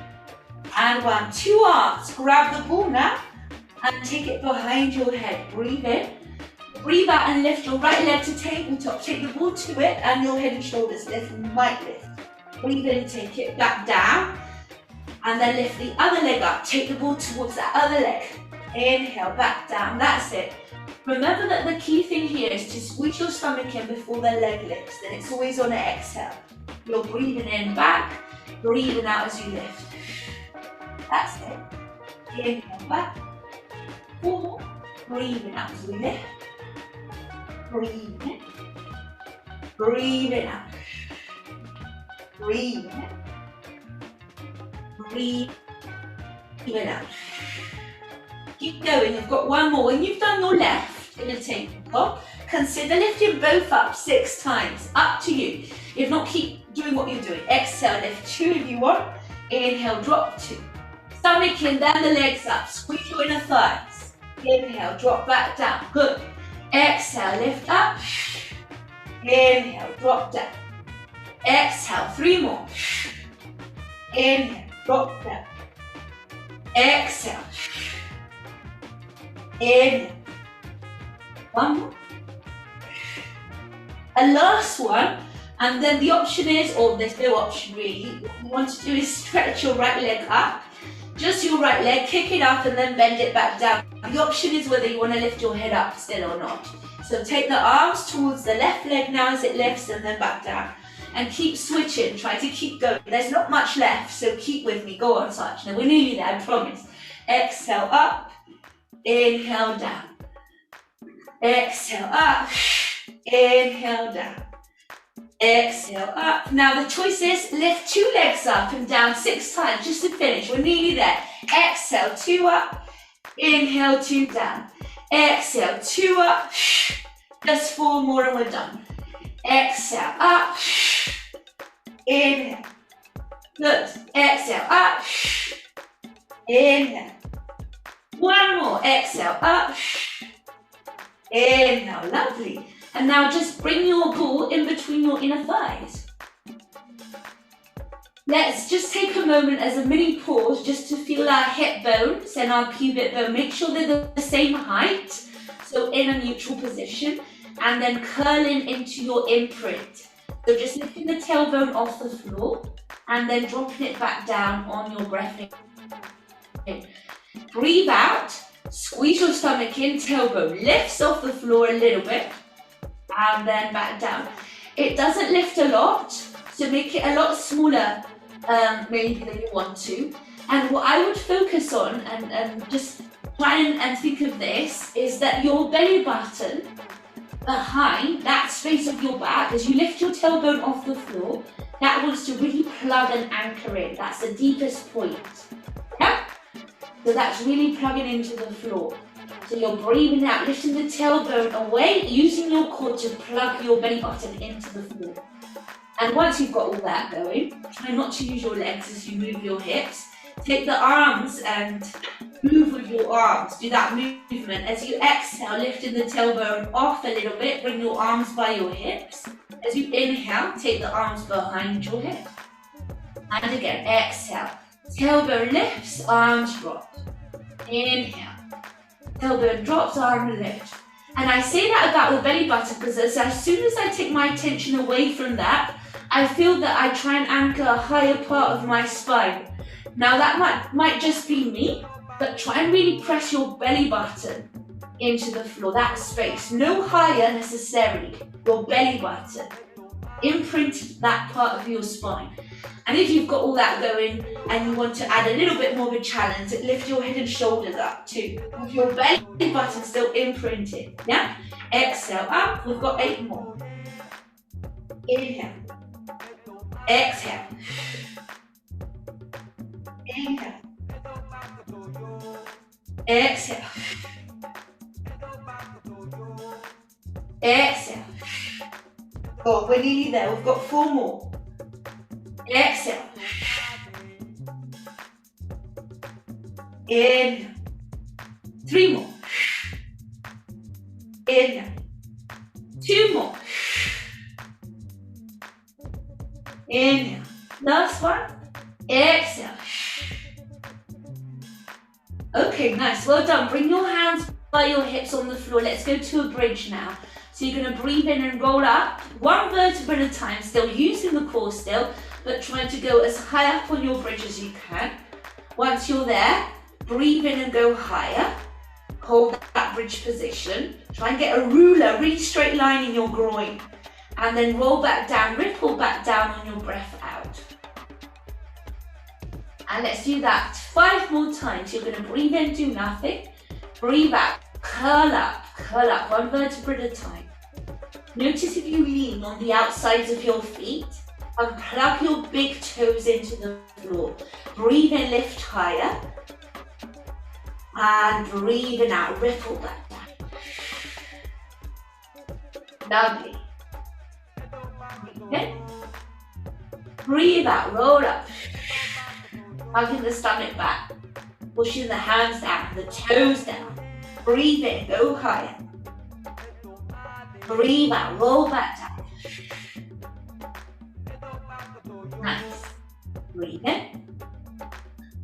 and 1. 2 arms. Grab the ball now. And take it behind your head. Breathe in. Breathe out and lift your right leg to tabletop. Take the ball to it and your head and shoulders lift. Might lift. Breathe in, take it back down. And then lift the other leg up. Take the ball towards that other leg. Inhale, back down. That's it. Remember that the key thing here is to squeeze your stomach in before the leg lifts. And it's always on an exhale. You're breathing in back. Breathing out as you lift. That's it. Inhale, back. 4 more. Breathing out as we lift. Breathe in. Breathe it out. Breathe in. Breathe. even out. Keep going, you've got one more. When you've done your left in a tabletop, consider lifting both up 6 times. Up to you. If not, keep doing what you're doing. Exhale, lift 2 if you want. Inhale, drop 2. Stomach in, then the legs up. Squeeze your inner thighs. Inhale, drop back down. Good. Exhale, lift up. Inhale, drop down. Exhale, 3 more. Inhale, drop down. Exhale. Inhale. 1 more. A last one, and then the option is, or there's no option really, what you want to do is stretch your right leg up. Just your right leg, kick it up and then bend it back down. The option is whether you want to lift your head up still or not. So take the arms towards the left leg now as it lifts and then back down. And keep switching, try to keep going. There's not much left, so keep with me. Go on, Sach. Now we're nearly there, I promise. Exhale up, inhale down. Exhale up, inhale down. Exhale up. Now the choice is lift 2 legs up and down 6 times just to finish. We're nearly there. Exhale, 2 up. Inhale, 2 down. Exhale, 2 up. Just 4 more and we're done. Exhale, up. Inhale. Good. Exhale, up. Inhale. 1 more. Exhale, up. Inhale. Lovely. And now just bring your ball in between your inner thighs. Let's just take a moment as a mini pause just to feel our hip bones and our pubic bone. Make sure they're the same height, so in a neutral position, and then curling into your imprint. So just lifting the tailbone off the floor and then dropping it back down on your breath in. Breathe out, squeeze your stomach in, tailbone lifts off the floor a little bit, and then back down. It doesn't lift a lot, so make it a lot smaller maybe than you want to. And what I would focus on, and just try and think of this, is that your belly button behind that space of your back, as you lift your tailbone off the floor, that wants to really plug and anchor in. That's the deepest point. Yeah? So that's really plugging into the floor. So you're breathing out, lifting the tailbone away, using your core to plug your belly button into the floor. And once you've got all that going, try not to use your legs as you move your hips. Take the arms and move with your arms. Do that movement. As you exhale, lifting the tailbone off a little bit, bring your arms by your hips. As you inhale, take the arms behind your hips. And again, exhale. Tailbone lifts, arms drop. Inhale. Tailbone drops, arm lift. And I say that about the belly button because as soon as I take my attention away from that, I feel that I try and anchor a higher part of my spine. Now that might just be me, but try and really press your belly button into the floor, that space. No higher necessarily, your belly button. Imprint that part of your spine. And if you've got all that going and you want to add a little bit more of a challenge, lift your head and shoulders up too. With your belly button still imprinted, yeah? Exhale up, we've got 8 more. Inhale. Exhale. Inhale. Exhale. Exhale. Oh, we're nearly there. We've got 4 more. Exhale. Inhale. 3 more. Inhale. 2 more. Inhale. Last one. Exhale. Okay, nice. Well done. Bring your hands by your hips on the floor. Let's go to a bridge now. So you're going to breathe in and roll up 1 vertebra at a time, still using the core still, but trying to go as high up on your bridge as you can. Once you're there, breathe in and go higher. Hold that bridge position. Try and get a ruler, really straight line in your groin. And then roll back down, ripple back down on your breath out. And let's do that 5 more times. You're going to breathe in, do nothing. Breathe out, curl up, 1 vertebra at a time. Notice if you lean on the outsides of your feet and plug your big toes into the floor. Breathe in, lift higher. And breathing out, ripple back down. Lovely. Breathe in. Breathe out, roll up. Hugging the stomach back. Pushing the hands down, the toes down. Breathe in, go higher. Breathe out, roll back down. Nice. Breathe in.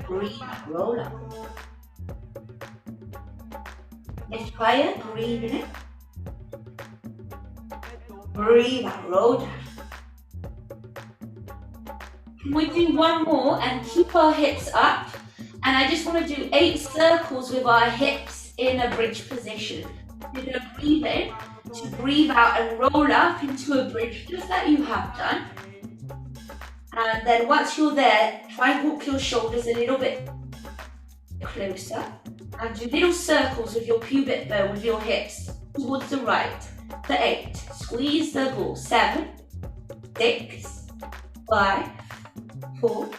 Breathe out, roll up. Lift higher, breathe in. Breathe out, roll down. Can we do one more and keep our hips up? And I just want to do 8 circles with our hips in a bridge position. You're going to breathe in, to breathe out and roll up into a bridge, just like you have done. And then once you're there, try and walk your shoulders a little bit closer. And do little circles with your pubic bone, with your hips towards the right. For 8. Squeeze the ball. 7, 6, 5, 4,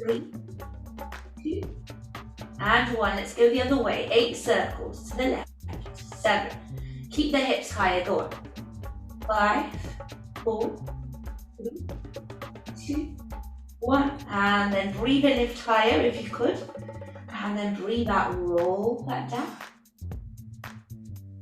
3, 2, and 1. Let's go the other way. 8 circles to the left. 7. Keep the hips higher. Go on. 5, 4, 3, 2, 1. And then breathe in, lift higher if you could. And then breathe out, roll back down.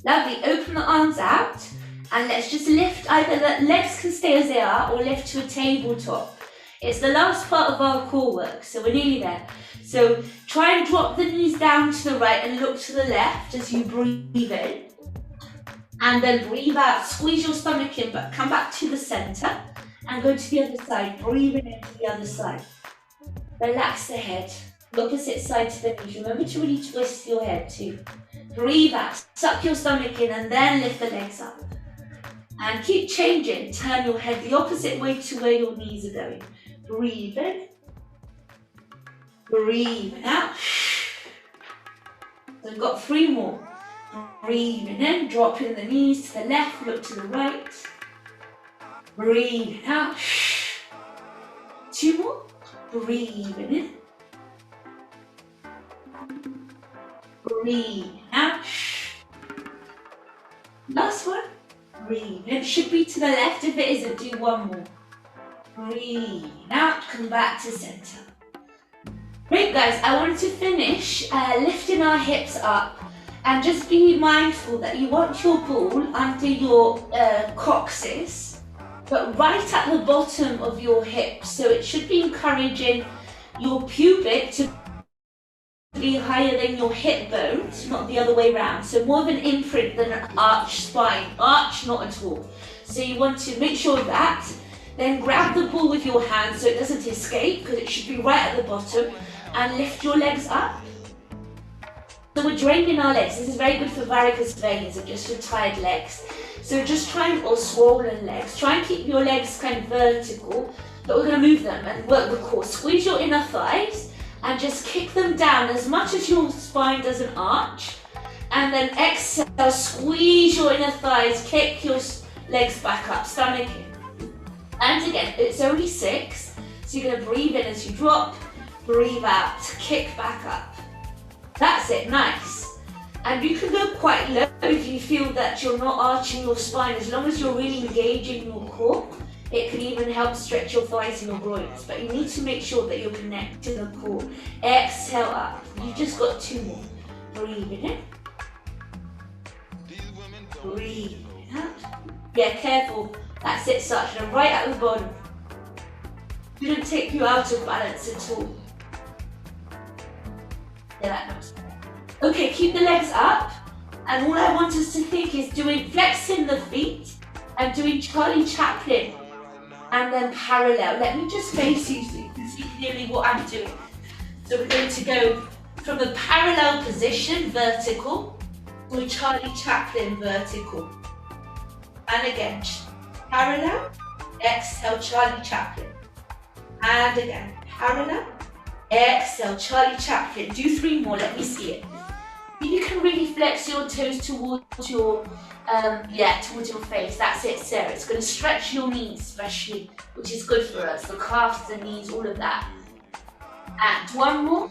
Lovely. Open the arms out. And let's just lift, either the legs can stay as they are or lift to a tabletop. It's the last part of our core work, so we're nearly there. So try and drop the knees down to the right and look to the left as you breathe in. And then breathe out, squeeze your stomach in, but come back to the center and go to the other side, breathing into the other side. Relax the head, opposite side to the knees. Remember to really twist your head too. Breathe out, suck your stomach in and then lift the legs up. And keep changing, turn your head the opposite way to where your knees are going. Breathe in. Breathe out. So we've got 3 more. Breathing in, dropping the knees to the left, look to the right. Breathing out. 2 more. Breathing in. Breathe out. Last one. Breathe in. Should be to the left. If it isn't, do 1 more. Breathe out. Come back to center. Great, guys. I wanted to finish lifting our hips up and just be mindful that you want your ball under your coccyx, but right at the bottom of your hips. So it should be encouraging your pubic to be higher than your hip bones, not the other way around. So more of an imprint than an arch spine. Arch, not at all. So you want to make sure of that. Then grab the ball with your hand so it doesn't escape, because it should be right at the bottom, and lift your legs up. So we're draining our legs. This is very good for varicose veins and just for tired legs. So just try and, or swollen legs, try and keep your legs kind of vertical, but we're going to move them and work the core. Squeeze your inner thighs and just kick them down as much as your spine doesn't arch. And then exhale, squeeze your inner thighs, kick your legs back up, stomach in. And again, it's only 6, so you're going to breathe in as you drop, breathe out, kick back up. That's it, nice. And you can go quite low if you feel that you're not arching your spine. As long as you're really engaging your core, it can even help stretch your thighs and your groins. But you need to make sure that you're connected to the core. Exhale up. You just got 2 more. Breathe in. Breathe out. Yeah, careful. That's it, Sachana, right at the bottom. Shouldn't take you out of balance at all. Yeah, that helps. Okay, keep the legs up. And all I want us to think is flexing the feet and doing Charlie Chaplin. And then parallel. Let me just face you so you can see clearly what I'm doing. So we're going to go from a parallel position, vertical, to a Charlie Chaplin, vertical. And again, parallel, exhale, Charlie Chaplin. And again, parallel, exhale, Charlie Chaplin. Do 3 more, let me see it. You can really flex your toes towards your, towards your face. That's it, Sarah. It's going to stretch your knees, especially, which is good for us. The calves, the knees, all of that. And 1 more.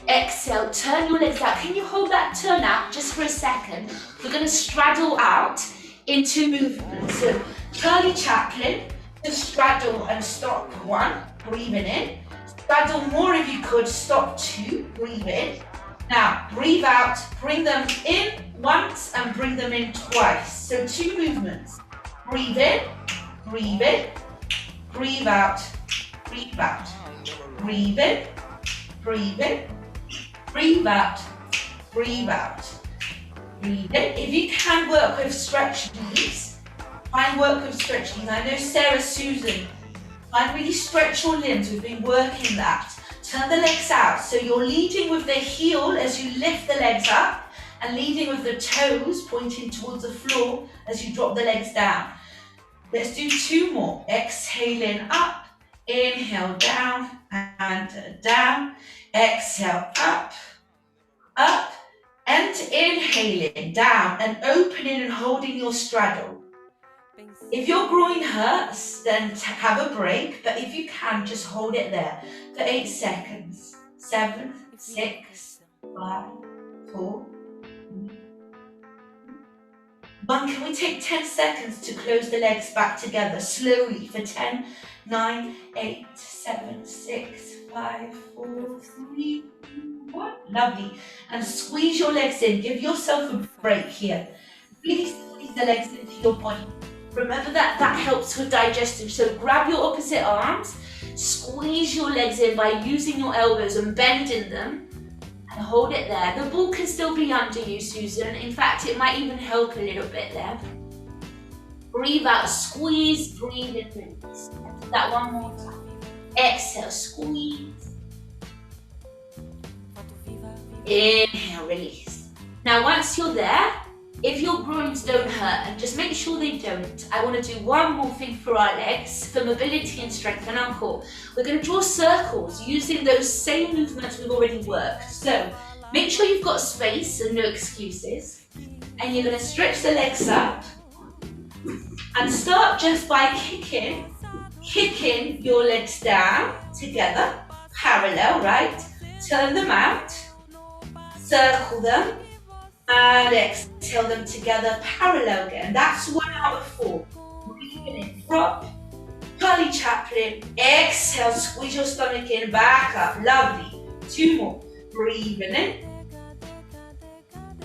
Exhale, turn your legs out. Can you hold that turn out just for a second? We're going to straddle out into movement. So Charlie Chaplin, just straddle and stop 1, breathing in. Straddle more if you could, stop 2, breathe in. Now breathe out, bring them in once and bring them in twice. So 2 movements. Breathe in, breathe in, breathe out, breathe out. Breathe in, breathe in, breathe out, breathe out. Breathe in. If you can work with stretch knees, try and work with stretch knees. I know Sarah, Susan, try and really stretch your limbs. We've been working that. Turn the legs out. So you're leading with the heel as you lift the legs up and leading with the toes pointing towards the floor as you drop the legs down. Let's do 2 more. Exhaling up, inhale down and down. Exhale up, up, and inhaling down and opening and holding your straddle. If your groin hurts, then have a break, but if you can, just hold it there for 8 seconds. 7, 6, 5, 4, 3, 1. Can we take 10 seconds to close the legs back together slowly for 10, 9, 8, 7, 6, 5, 4, 3, 2, 1. Lovely. And squeeze your legs in. Give yourself a break here. Really squeeze the legs into your body. Remember that helps with digestion. So grab your opposite arms, squeeze your legs in by using your elbows and bending them, and hold it there. The ball can still be under you, Susan. In fact, it might even help a little bit there. Breathe out, squeeze, breathe in, release. Do that one more time. Exhale, squeeze. Inhale, release. Now once you're there, if your groins don't hurt, and just make sure they don't, I want to do one more thing for our legs, for mobility and strength and our core. We're going to draw circles using those same movements we've already worked. So make sure you've got space and no excuses. And you're going to stretch the legs up and start just by kicking your legs down together, parallel, right? Turn them out, circle them, and exhale them together, parallel again. That's 1 out of 4. Breathing in, drop, Charlie Chaplin, exhale, squeeze your stomach in, back up, lovely. 2 more, breathing in,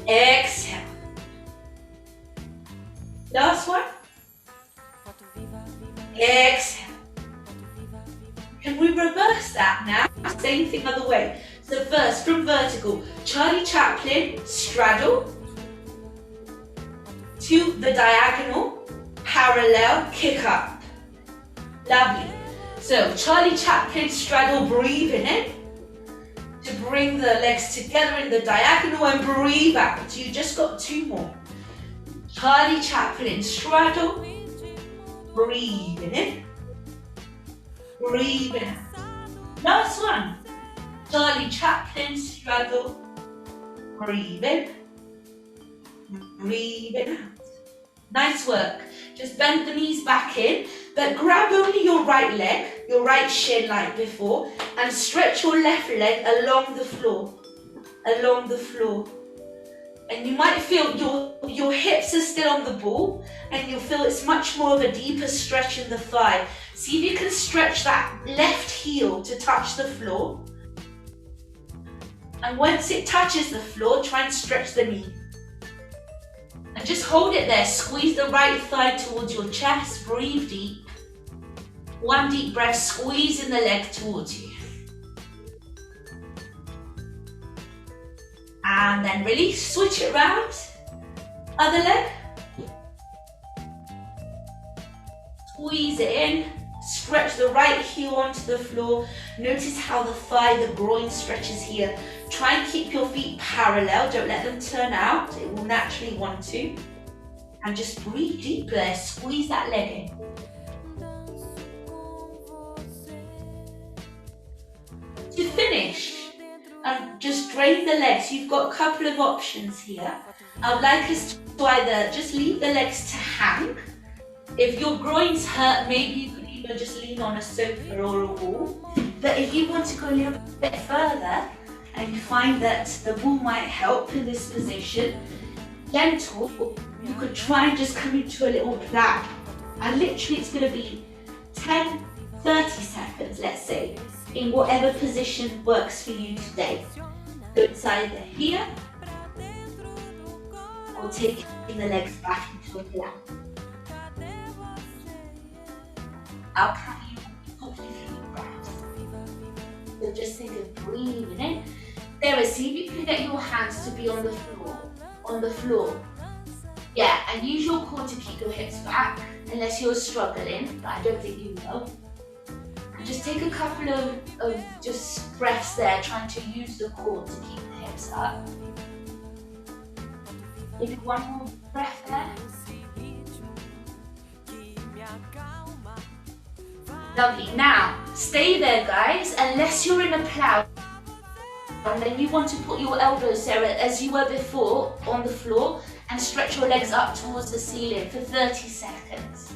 exhale. Last one, exhale. Can we reverse that now? Same thing other way. So first, from vertical, Charlie Chaplin, straddle, to the diagonal, parallel, kick up. Lovely. So Charlie Chaplin, straddle, breathing in, to bring the legs together in the diagonal and breathe out. You just got 2 more. Charlie Chaplin, straddle, breathing in, breathing out. Last one. Charlie Chaplin, straddle, breathe in, breathe out. Nice work. Just bend the knees back in, but grab only your right leg, your right shin like before, and stretch your left leg along the floor, And you might feel your hips are still on the ball, and you'll feel it's much more of a deeper stretch in the thigh. See if you can stretch that left heel to touch the floor. And once it touches the floor, try and stretch the knee. And just hold it there. Squeeze the right thigh towards your chest. Breathe deep. 1 deep breath, squeezing the leg towards you. And then release, switch it round. Other leg. Squeeze it in. Stretch the right heel onto the floor. Notice how the thigh, the groin stretches here. Try and keep your feet parallel. Don't let them turn out. It will naturally want to. And just breathe deep there. Squeeze that leg in. To finish, just drain the legs. You've got a couple of options here. I would like us to either just leave the legs to hang. If your groins hurt, maybe you could just lean on a sofa or a wall. But if you want to go a little bit further, and you find that the ball might help in this position, gentle, you could try and just come into a little grab. And literally it's going to be 10, 30 seconds, let's say, in whatever position works for you today. So it's either here, or taking the legs back into a grab. I'll count you hopefully through breaths. So just think of breathing in. Sarah, see if you can get your hands to be on the floor. On the floor. Yeah, and use your core to keep your hips back, unless you're struggling, but I don't think you will. And just take a couple of just breaths there, trying to use the core to keep the hips up. Maybe one more breath there. Lovely. Now, stay there, guys, unless you're in a plough. And then you want to put your elbows, Sarah, as you were before, on the floor, and stretch your legs up towards the ceiling for 30 seconds.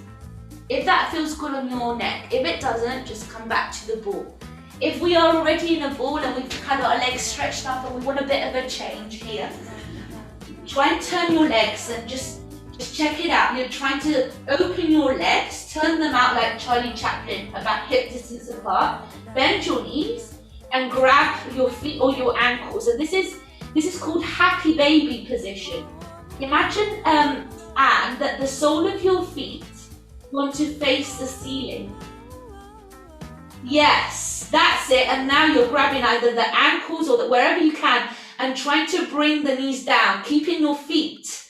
If that feels good on your neck, if it doesn't, just come back to the ball. If we are already in a ball and we've kind of our legs stretched up and we want a bit of a change here, try and turn your legs and just check it out. You're trying to open your legs, turn them out like Charlie Chaplin, about hip distance apart, bend your knees and grab your feet or your ankles. So this is called happy baby position. Imagine, Anne, that the sole of your feet want to face the ceiling. Yes, that's it. And now you're grabbing either the ankles or wherever you can and trying to bring the knees down, keeping your feet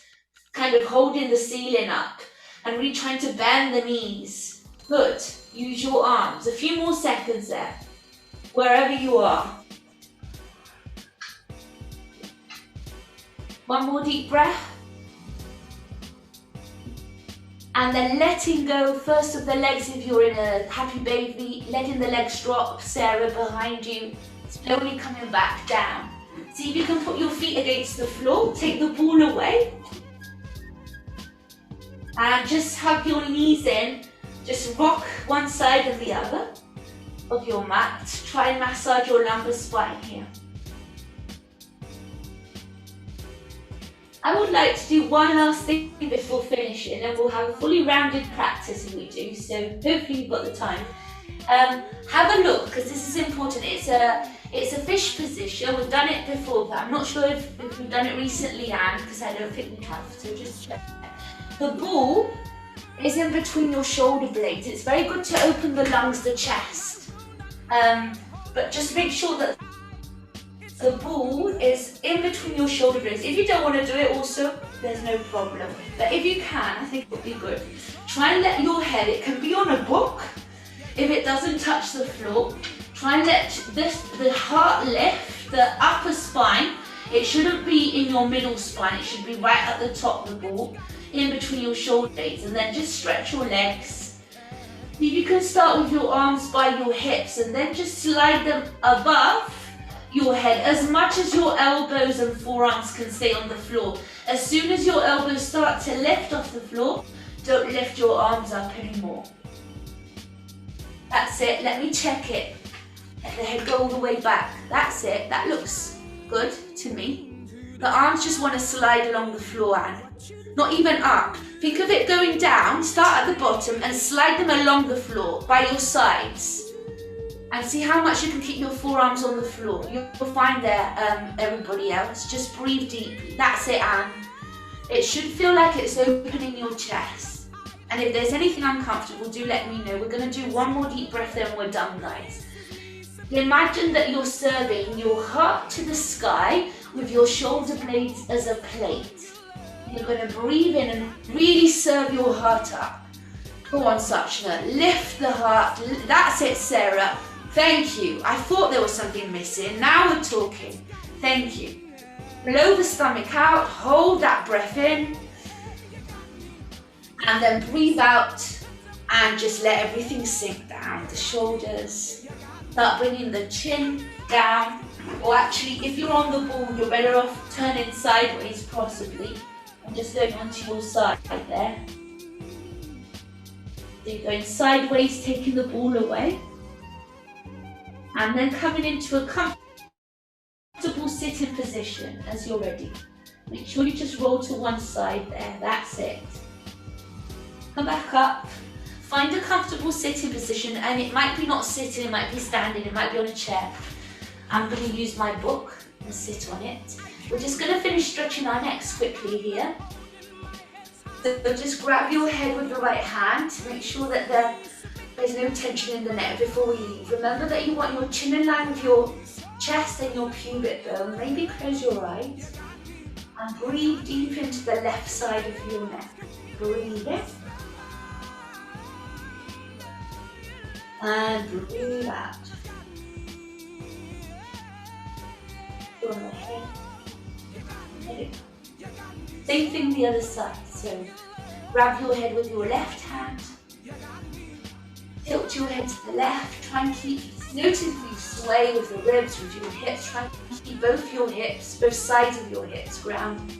kind of holding the ceiling up and really trying to bend the knees. Good. Use your arms. A few more seconds there, wherever you are. One more deep breath. And then letting go first of the legs if you're in a happy baby, letting the legs drop, Sarah, behind you, slowly coming back down. See if you can put your feet against the floor, take the ball away. And just hug your knees in, just rock one side and the other of your mat. Try and massage your lumbar spine here. I would like to do one last thing before finishing, and we'll have a fully rounded practice if we do, so hopefully you've got the time. Have a look, because this is important. It's a fish position. We've done it before, but I'm not sure if we've done it recently, Anne, because I don't think we have, so just check. The ball is in between your shoulder blades. It's very good to open the lungs, the chest, but just make sure that the ball is in between your shoulder blades. If you don't want to do it also, there's no problem. But if you can, I think it would be good. Try and let your head, it can be on a book. If it doesn't touch the floor, try and let the heart lift, the upper spine. It shouldn't be in your middle spine. It should be right at the top of the ball, in between your shoulder blades. And then just stretch your legs. You can start with your arms by your hips and then just slide them above your head as much as your elbows and forearms can stay on the floor. As soon as your elbows start to lift off the floor, don't lift your arms up anymore. That's it. Let me check it. Let the head go all the way back. That's it. That looks good to me. The arms just want to slide along the floor, Anne. Not even up. Think of it going down. Start at the bottom and slide them along the floor by your sides. And see how much you can keep your forearms on the floor. You'll find there, everybody else. Just breathe deeply. That's it, Anne. It should feel like it's opening your chest. And if there's anything uncomfortable, do let me know. We're going to do one more deep breath, then we're done, guys. Imagine that you're serving your heart to the sky with your shoulder blades as a plate. You're going to breathe in and really serve your heart up. Go on, Sachna. Lift the heart. That's it, Sarah. Thank you. I thought there was something missing. Now we're talking. Thank you. Blow the stomach out. Hold that breath in. And then breathe out. And just let everything sink down. The shoulders. Start bringing the chin down. Or actually, if you're on the ball, you're better off turning sideways, possibly. And just going onto your side there. So you're going sideways, taking the ball away. And then coming into a comfortable sitting position as you're ready. Make sure you just roll to one side there, that's it. Come back up, find a comfortable sitting position, and it might be not sitting, it might be standing, it might be on a chair. I'm going to use my book and sit on it. We're just going to finish stretching our necks quickly here. So just grab your head with the right hand, make sure that there's no tension in the neck before we leave. Remember that you want your chin in line with your chest and your pubic bone. Maybe close your eyes and breathe deep into the left side of your neck. Breathe in and breathe out. Go on the head. Same thing the other side. So grab your head with your left hand. Tilt your head to the left. Try and notice if you sway with the ribs, with your hips. Try and keep both your hips, both sides of your hips grounded.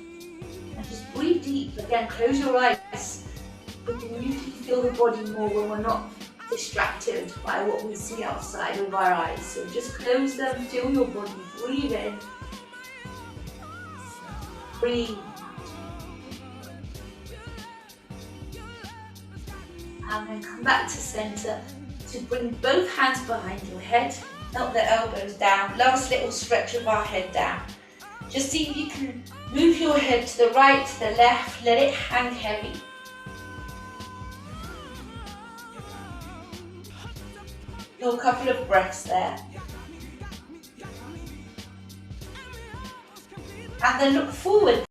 And just breathe deep. Again, close your eyes. We can usually feel the body more when we're not distracted by what we see outside with our eyes. So just close them, feel your body, breathe in. Breathe. And then come back to center to bring both hands behind your head, melt the elbows down, last little stretch of our head down. Just see if you can move your head to the right, to the left, let it hang heavy. Do a couple of breaths there. And then look forward.